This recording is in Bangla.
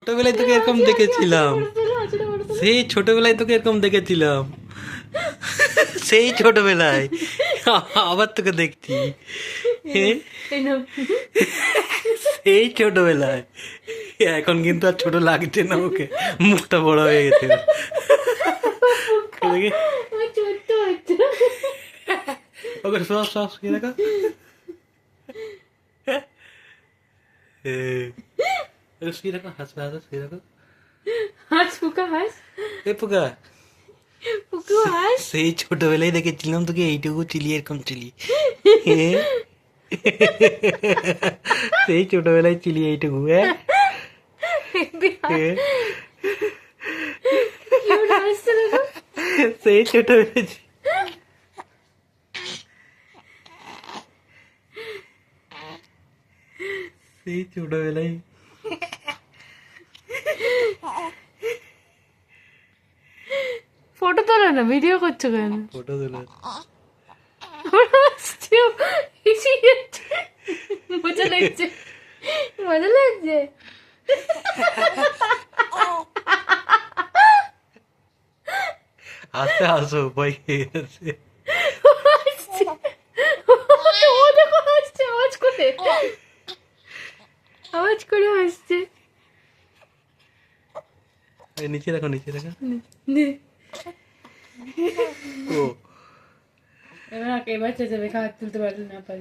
ছোটবেলায় তোকে এরকম দেখেছিলাম, সেই ছোটবেলায় তোকে এরকম দেখেছিলাম, সেই ছোটবেলায় আবার তোকে দেখছি। হ্যাঁ, সেই ছোটবেলায়। এখন কিন্তু আর ছোট লাগছে না, ওকে মুখটা বড় হয়ে গেছে দেখি। ওকে সব সব কি দেখো, শুয়ে রাখো, হাসবে হাসবে, শুয়ে রাখো। হাস পুকা হাস, এ পোকা, পুকু হাস। সেই ছোটবেলায় দেখেছিলাম তোকে এইটুকু চিলি, এরকম চিলি। সেই ছোটবেলায় চিলি এইটুকু। হ্যাঁ, কিউট হাসছে দেখো। সেই ছোটবেলায় সেই ছোটবেলায় ফটো তোলো না, ভিডিও করছো কেন? ফটো তুলে মজা লাগছে, মজা লাগছে। হাসতে হাসো, ভয় খেয়ে গেছে। ও দেখো হাসছে, আওয়াজ করে, আওয়াজ করে হাসছে। নিচে রাখো, নিচে রাখো। ও এবার চেঁচাবে, হাত তুলতে পারলে না পারলে।